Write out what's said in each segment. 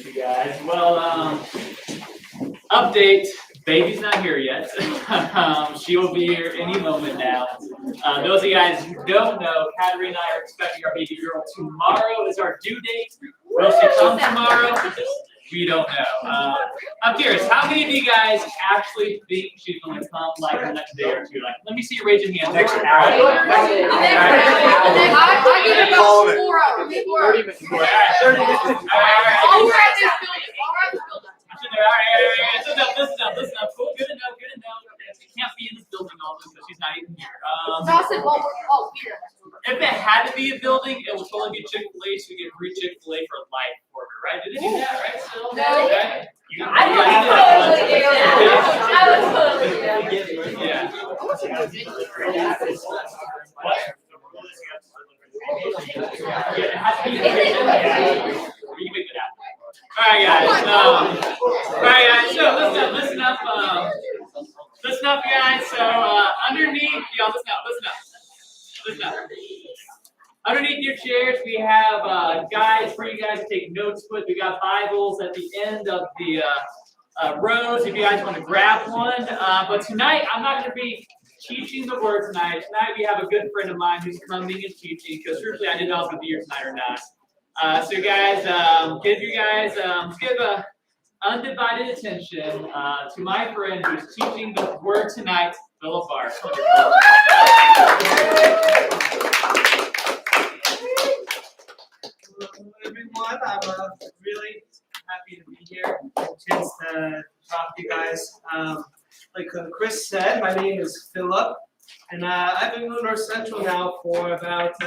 you guys. Well, update. Baby's not here yet. She will be here any moment now. Those of you guys who don't know, Katerina and I are expecting our baby girl tomorrow is our due date. Will she come tomorrow? We don't know. I'm curious, how many of you guys actually think she's going to come like the next day or two? Like, let me see you raise your hand. Next hour. I give it about 4 hours. 30 minutes. All right. 30 minutes. All right. All right, this building. All right, this building. Listen up. Cool, good enough. She can't be in this building all this because she's not even here. If it had to be a building, it would totally be Chick-fil-A, so we get free Chick-fil-A for life order, right? Did they do that, right? So, No. right? I would totally do that. Yeah. It has to be a big building. We can make it happen. All right, guys. So listen up, guys. So underneath, y'all, listen up. Underneath your chairs, we have guides for you guys to take notes with. We got Bibles at the end of the rows if you guys want to grab one. But tonight, I'm not going to be teaching the word tonight. Tonight, we have a good friend of mine who's coming and teaching, because truthfully, I didn't know if I was going to be here tonight or not. So guys, give undivided attention to my friend who's teaching the word tonight, Philip Barr. Hello everyone, I'm really happy to be here. A chance to talk to you guys. Like Chris said, my name is Philip, and I've been in North Central now for about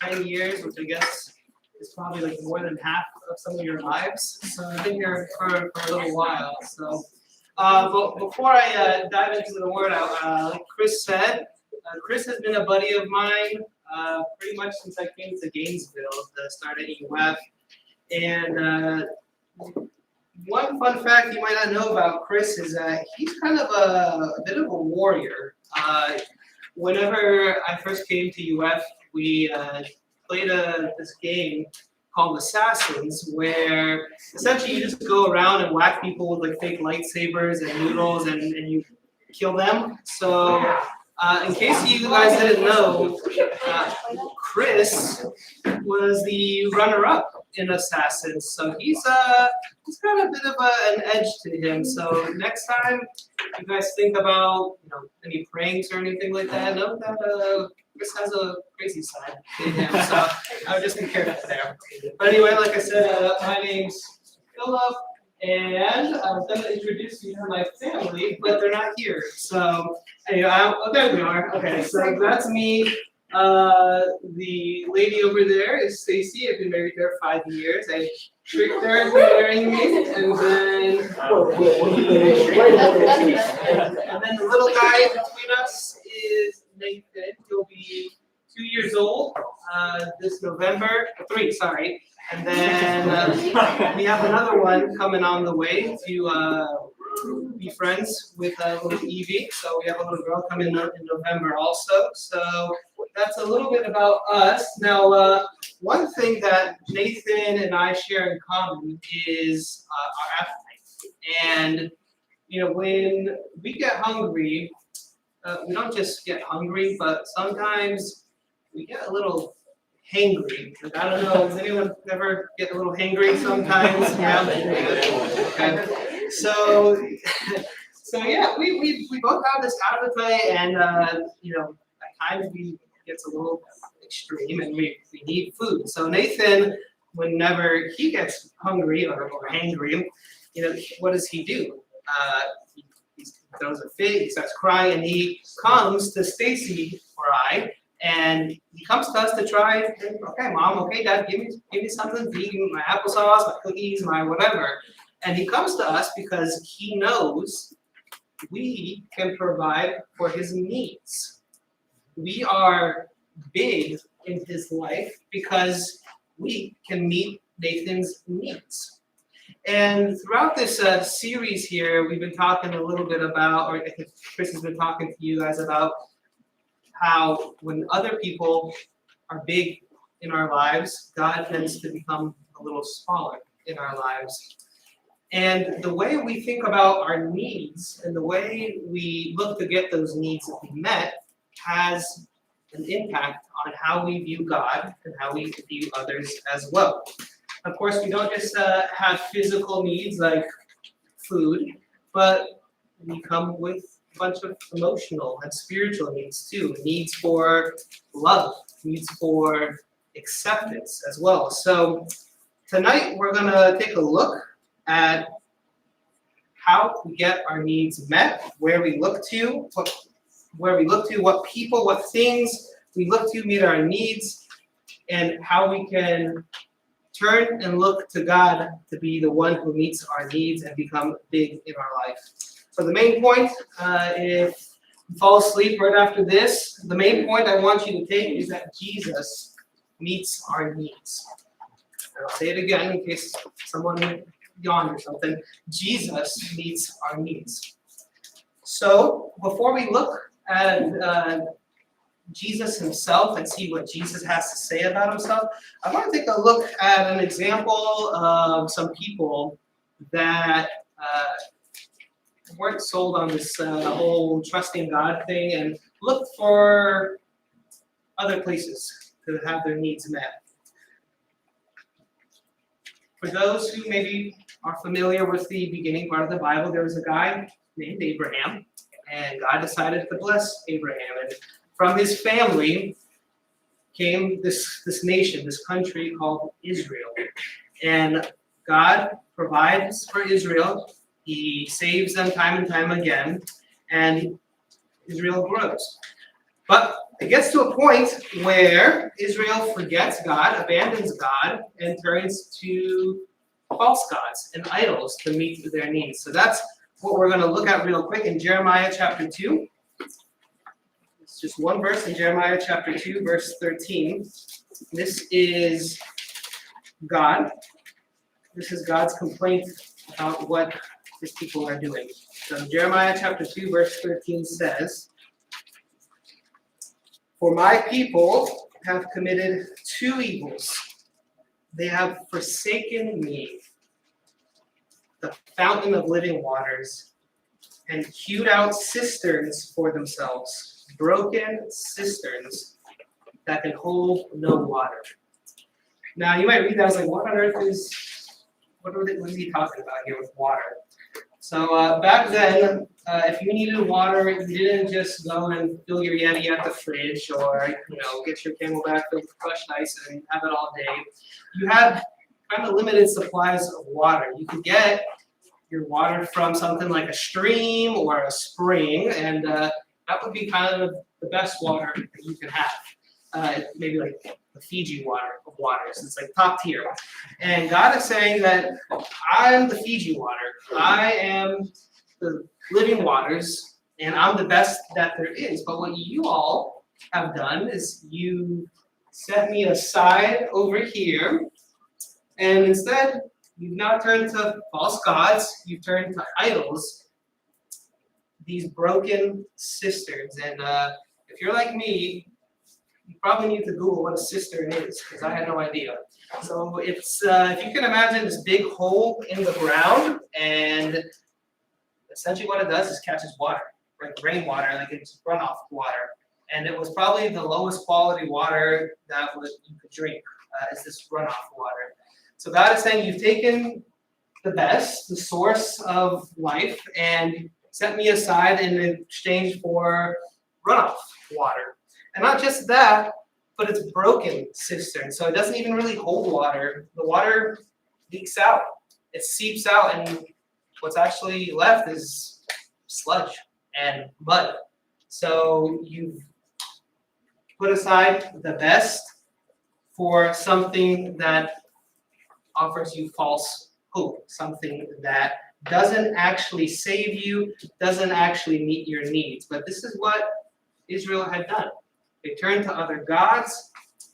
10 years, which I guess is probably like more than half of some of your lives. So I've been here for a little while. So, but before I dive into the word, like Chris said, Chris has been a buddy of mine pretty much since I came to Gainesville to start at UF. And one fun fact you might not know about Chris is that he's kind of a bit of a warrior. Whenever I first came to UF, we played this game called Assassins, where essentially you just go around and whack people with like fake lightsabers and noodles, and you kill them. So in case you guys didn't know, Chris was the runner-up in Assassins, so he's got a bit of an edge to him. So next time you guys think about any pranks or anything like that, know that Chris has a crazy side to him, so I would just be careful there. But anyway, like I said, my name's Philip, and I was going to introduce you to my family, but they're not here. So anyway, there we are. Okay, so that's me. The lady over there is Stacy. I've been married to her 5 years. I tricked her into marrying me, and then the little guy between us is Nathan. He'll be 2 years old this November. 3, sorry. And then we have another one coming on the way to be friends with little Evie. So we have a little girl coming up in November also. So that's a little bit about us. Now, one thing that Nathan and I share in common is our appetite. And when we get hungry, we don't just get hungry, but sometimes we get a little hangry. Like, I don't know, does anyone ever get a little hangry sometimes? Yeah. Okay. So yeah, we both have this appetite, and at times we gets a little extreme, and we need food. So Nathan, whenever he gets hungry or hangry, what does he do? He throws a fit, he starts crying, and he comes to Stacy or I, and he comes to us to try. Okay, Mom. Okay, Dad. Give me something to eat. Give me my applesauce, my cookies, my whatever. And he comes to us because he knows we can provide for his needs. We are big in his life because we can meet Nathan's needs. And throughout this series here, we've been talking a little bit about, or I think Chris has been talking to you guys about, how when other people are big in our lives, God tends to become a little smaller. in our lives. And the way we think about our needs and the way we look to get those needs met has an impact on how we view God and how we view others as well. Of course, we don't just have physical needs like food, but we come with a bunch of emotional and spiritual needs too. Needs for love, needs for acceptance as well. So tonight we're going to take a look at how we get our needs met, where we look to, what people, what things we look to meet our needs, and how we can turn and look to God to be the one who meets our needs and become big in our life. So the main point, if you fall asleep right after this, the main point I want you to take is that Jesus meets our needs. And I'll say it again in case someone yawned or something. Jesus meets our needs. So before we look at Jesus himself and see what Jesus has to say about himself, I want to take a look at an example of some people that weren't sold on this whole trusting God thing and looked for other places to have their needs met. For those who maybe are familiar with the beginning part of the Bible, there was a guy named Abraham, and God decided to bless Abraham. And from his family came this nation, this country called Israel. And God provides for Israel. He saves them time and time again, and Israel grows. But it gets to a point where Israel forgets God, abandons God, and turns to false gods and idols to meet their needs. So that's what we're going to look at real quick in Jeremiah chapter 2. It's just one verse in Jeremiah chapter 2, verse 13. This is God. This is God's complaint about what his people are doing. So Jeremiah chapter 2, verse 13 says, "For my people have committed two evils. They have forsaken me, the fountain of living waters, and hewed out cisterns for themselves, broken cisterns that can hold no water." Now, you might read that as like, what on earth what is he talking about here with water? So back then, if you needed water, you didn't just go and fill your Yeti at the fridge or, get your Camelback filled with crushed ice and have it all day. You had kind of limited supplies of water. You could get your water from something like a stream or a spring, and that would be kind of the best water that you could have. Maybe like the Fiji water of waters. It's like top tier. And God is saying that I am the Fiji water. I am the living waters, and I'm the best that there is. But what you all have done is you set me aside over here, and instead you've not turned to false gods, you've turned to idols, these broken cisterns. And if you're like me, you probably need to Google what a cistern is, because I had no idea. So it's, if you can imagine this big hole in the ground, and essentially what it does is catches water, like rainwater, like it's runoff water. And it was probably the lowest quality water that you could drink, is this runoff water. So God is saying, you've taken the best, the source of life, and set me aside in exchange for runoff water. And not just that, but it's broken cistern. So it doesn't even really hold water. The water leaks out. It seeps out, and what's actually left is sludge and mud. So you've put aside the best for something that offers you false hope, something that doesn't actually save you, doesn't actually meet your needs. But this is what Israel had done. They turned to other gods,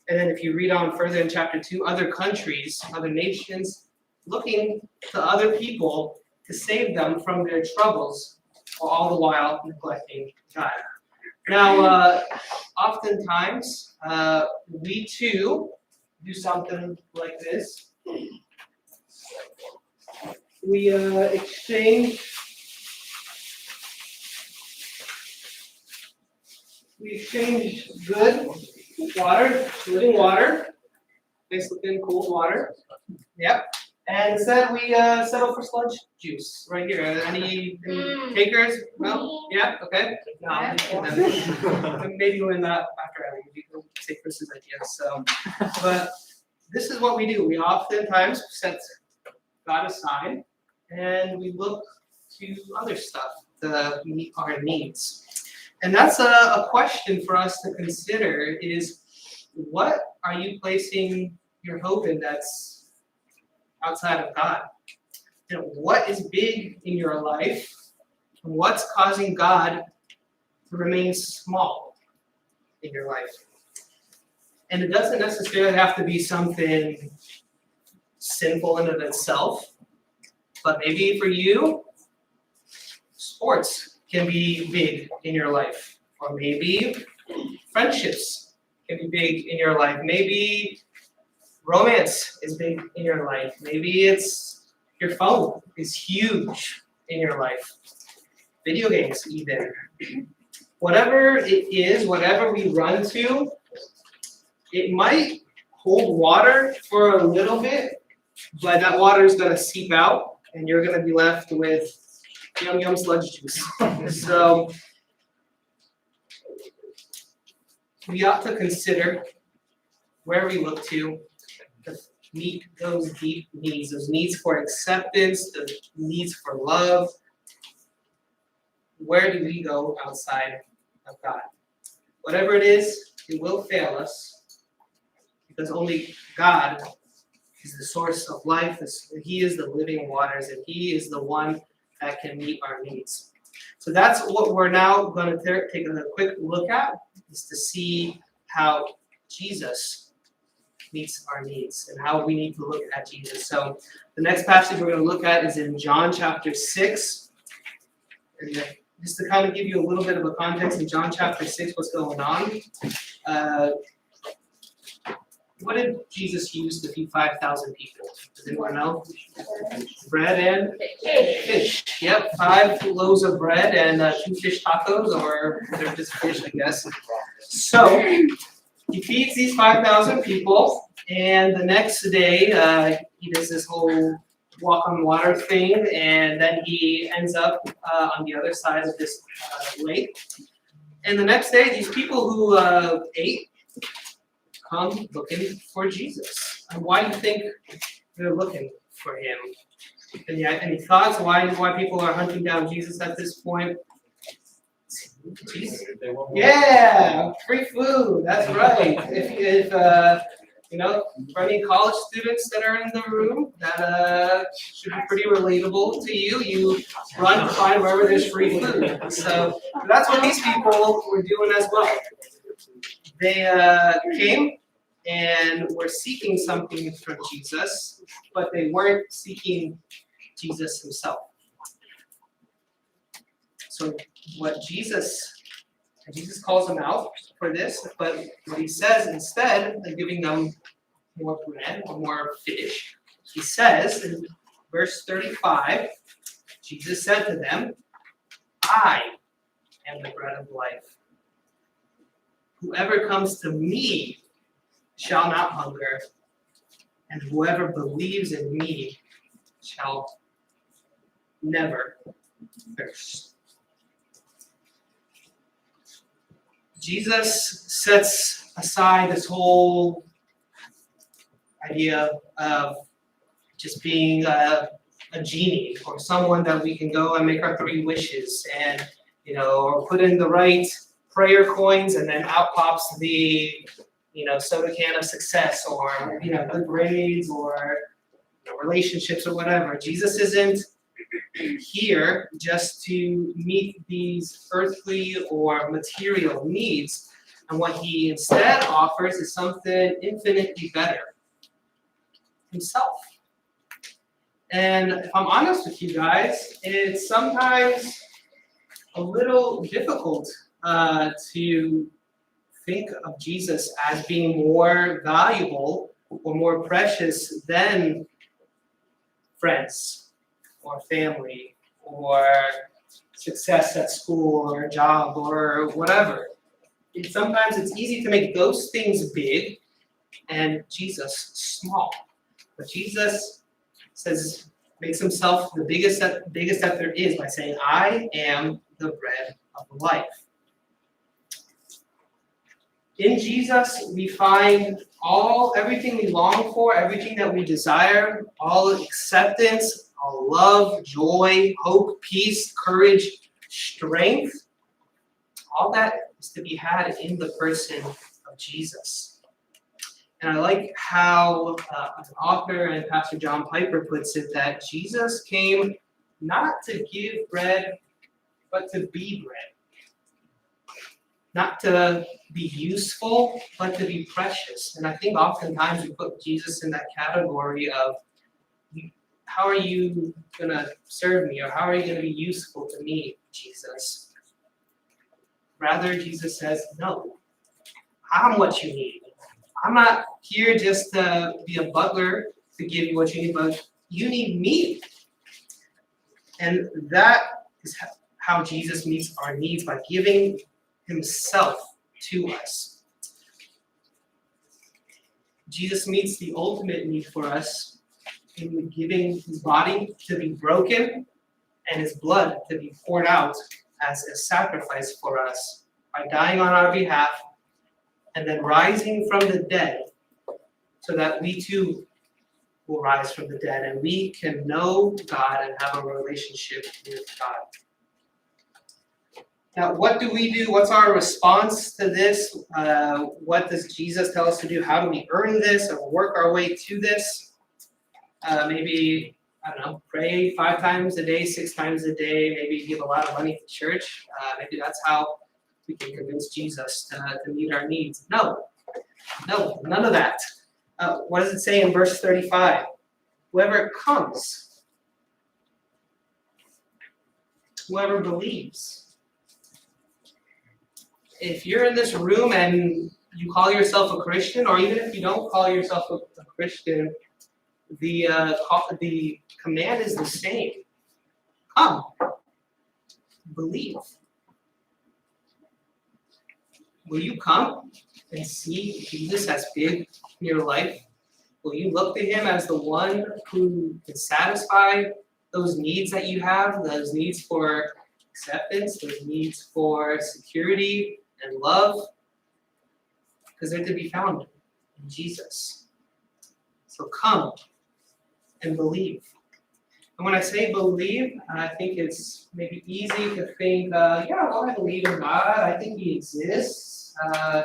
and then if you read on further in chapter 2, other countries, other nations, looking to other people to save them from their troubles, all the while neglecting God. Now, oftentimes, we too do something like this. We exchange good water, living water, nice looking cold water. Yep. And instead we settle for sludge juice right here. Any takers? No? Yeah? Okay. No, I'm just kidding. Maybe when after I leave, you can take Chris's idea. So, but this is what we do. We oftentimes set God aside and we look to other stuff to meet our needs. And that's a question for us to consider is what are you placing your hope in that's outside of God? You know, what is big in your life? And what's causing God to remain small in your life? And it doesn't necessarily have to be something sinful in and of itself, but maybe for you, sports can be big in your life, or maybe friendships can be big in your life. Maybe romance is big in your life. Maybe it's your phone is huge in your life. Video games even. Whatever it is, whatever we run to, it might hold water for a little bit, but that water is going to seep out and you're going to be left with yum yum sludge juice. So we ought to consider where we look to meet those deep needs, those needs for acceptance, the needs for love. Where do we go outside of God? Whatever it is, it will fail us because only God is the source of life. He is the living waters, and He is the one that can meet our needs. So that's what we're now going to take a quick look at, is to see how Jesus meets our needs and how we need to look at Jesus. So the next passage we're going to look at is in John chapter 6. And just to kind of give you a little bit of a context in John chapter 6, what's going on. What did Jesus use to feed 5,000 people? Does anyone know? Bread and fish. Yep, 5 loaves of bread and 2 fish tacos, or they're just fish, I guess. So he feeds these 5,000 people, and the next day he does this whole walk on water thing, and then he ends up on the other side of this lake. And the next day, these people who ate come looking for Jesus. And why do you think they're looking for him? Any thoughts why people are hunting down Jesus at this point? Jesus. Yeah, free food. That's right. If for any college students that are in the room, that should be pretty relatable to you. You run to find wherever there's free food. So that's what these people were doing as well. They came and were seeking something from Jesus, but they weren't seeking Jesus himself. So what Jesus calls them out for this, but what he says instead of giving them more bread or more fish, he says in verse 35, Jesus said to them, I am the bread of life. Whoever comes to me shall not hunger, and whoever believes in me shall never thirst. Jesus sets aside this whole idea of just being a genie or someone that we can go and make our 3 wishes and, or put in the right prayer coins and then out pops the, soda can of success or, good grades or relationships or whatever. Jesus isn't here just to meet these earthly or material needs. And what he instead offers is something infinitely better. Himself. And if I'm honest with you guys, it's sometimes a little difficult to think of Jesus as being more valuable or more precious than friends or family or success at school or a job or whatever. Sometimes it's easy to make those things big and Jesus small. But Jesus makes himself the biggest that there is by saying, I am the bread of life. In Jesus, we find everything we long for, everything that we desire, all acceptance, all love, joy, hope, peace, courage, strength. All that is to be had in the person of Jesus. And I like how an author and Pastor John Piper puts it, that Jesus came not to give bread, but to be bread. Not to be useful, but to be precious. And I think oftentimes we put Jesus in that category of, how are you going to serve me? Or how are you going to be useful to me, Jesus? Rather, Jesus says, no, I'm what you need. I'm not here just to be a butler to give you what you need, but you need me. And that is how Jesus meets our needs, by giving himself to us. Jesus meets the ultimate need for us in giving his body to be broken and his blood to be poured out as a sacrifice for us, by dying on our behalf and then rising from the dead, so that we too will rise from the dead and we can know God and have a relationship with God. Now, what do we do? What's our response to this? What does Jesus tell us to do? How do we earn this or work our way to this? Maybe, I don't know, pray 5 times a day, 6 times a day, maybe give a lot of money to church. Maybe that's how we can convince Jesus to meet our needs. No, none of that. What does it say in verse 35? Whoever comes, whoever believes. If you're in this room and you call yourself a Christian, or even if you don't call yourself a Christian, the command is the same. Come, believe. Will you come and see Jesus as big in your life? Will you look to him as the one who can satisfy those needs that you have, those needs for acceptance, those needs for security and love? Because they're to be found in Jesus. So come and believe. And when I say believe, I think it's maybe easy to think, I believe in God. I think he exists. I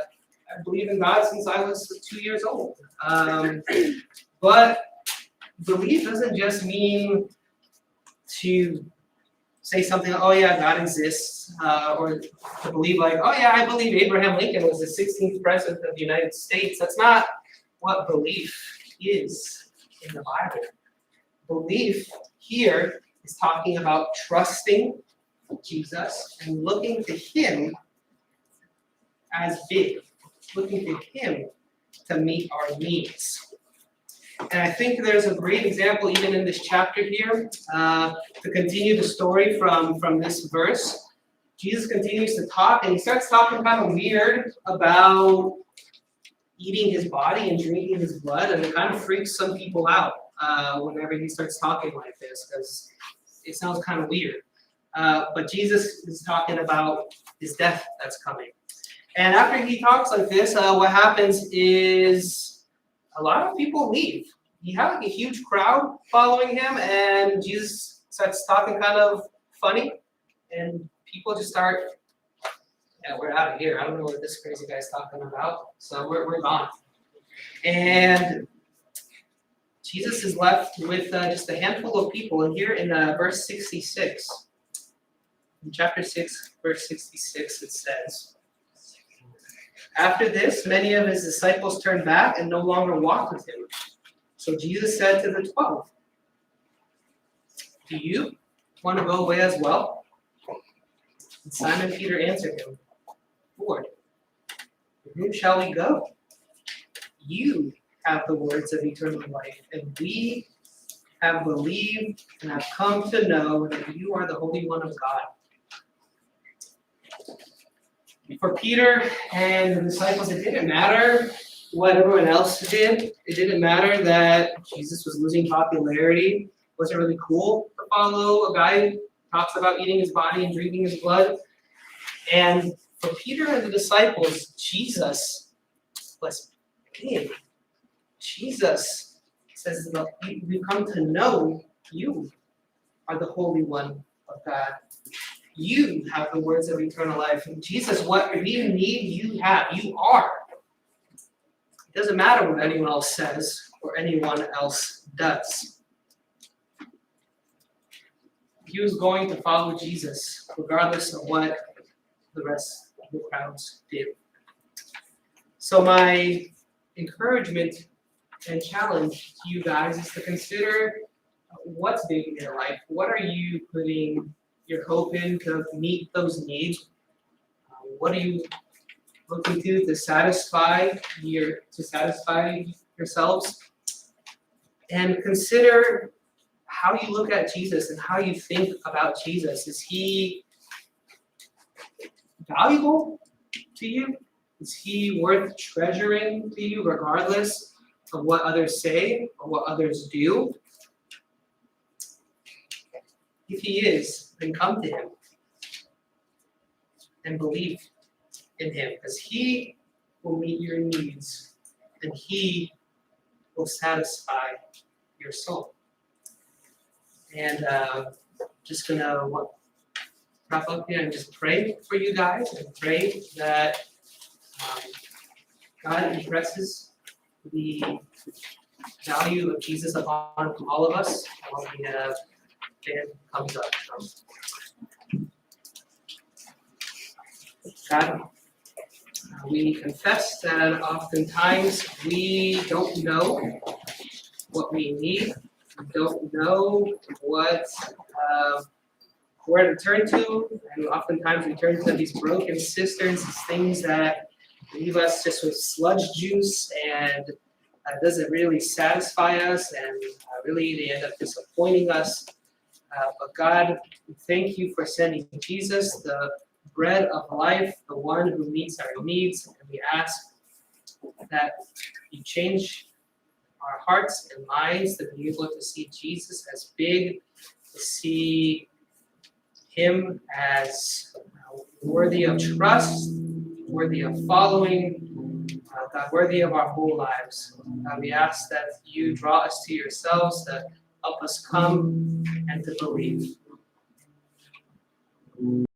believe in God since I was 2 years old. But belief doesn't just mean to say something, oh yeah, God exists, or to believe like, oh yeah, I believe Abraham Lincoln was the 16th president of the United States. That's not what belief is in the Bible. Belief here is talking about trusting Jesus and looking to him as big, looking to him to meet our needs. And I think there's a great example even in this chapter here, to continue the story from this verse. Jesus continues to talk, and he starts talking kind of weird about eating his body and drinking his blood, and it kind of freaks some people out whenever he starts talking like this, because it sounds kind of weird. But Jesus is talking about his death that's coming. And after he talks like this, what happens is a lot of people leave. He had like a huge crowd following him, and Jesus starts talking kind of funny, and people just start, yeah, we're out of here. I don't know what this crazy guy's talking about, so we're gone. And Jesus is left with just a handful of people. And here in verse 66, in chapter 6, verse 66, it says, after this, many of his disciples turned back and no longer walked with him. So Jesus said to the 12, do you want to go away as well? And Simon Peter answered him, Lord, to whom shall we go? You have the words of eternal life, and we have believed and have come to know that you are the Holy One of God. For Peter and the disciples, it didn't matter what everyone else did. It didn't matter that Jesus was losing popularity. It wasn't really cool to follow a guy who talks about eating his body and drinking his blood. And for Peter and the disciples, Jesus was big. Jesus says, "Look, we've come to know you are the Holy One of God. You have the words of eternal life." And Jesus, what we need, you have. You are. It doesn't matter what anyone else says or anyone else does. He was going to follow Jesus regardless of what the rest of the crowds did. So my encouragement and challenge to you guys is to consider what's big in your life. What are you putting your hope in to meet those needs? What are you looking to satisfy yourselves? And consider how you look at Jesus and how you think about Jesus. Is he valuable to you? Is he worth treasuring to you regardless of what others say or what others do? If he is, then come to him and believe in him, because he will meet your needs and he will satisfy your soul. And just gonna wrap up here and just pray for you guys and pray that God impresses the value of Jesus upon all of us while the band comes up. God, we confess that oftentimes we don't know what we need. We don't know where to turn to, and oftentimes we turn to these broken cisterns, these things that leave us just with sludge juice, and doesn't really satisfy us, and really they end up disappointing us. But God, we thank you for sending Jesus, the bread of life, the one who meets our needs, and we ask that you change our hearts and minds to be able to see Jesus as big, to see him as worthy of trust, worthy of following, God, worthy of our whole lives. We ask that you draw us to yourselves, to help us come and to believe.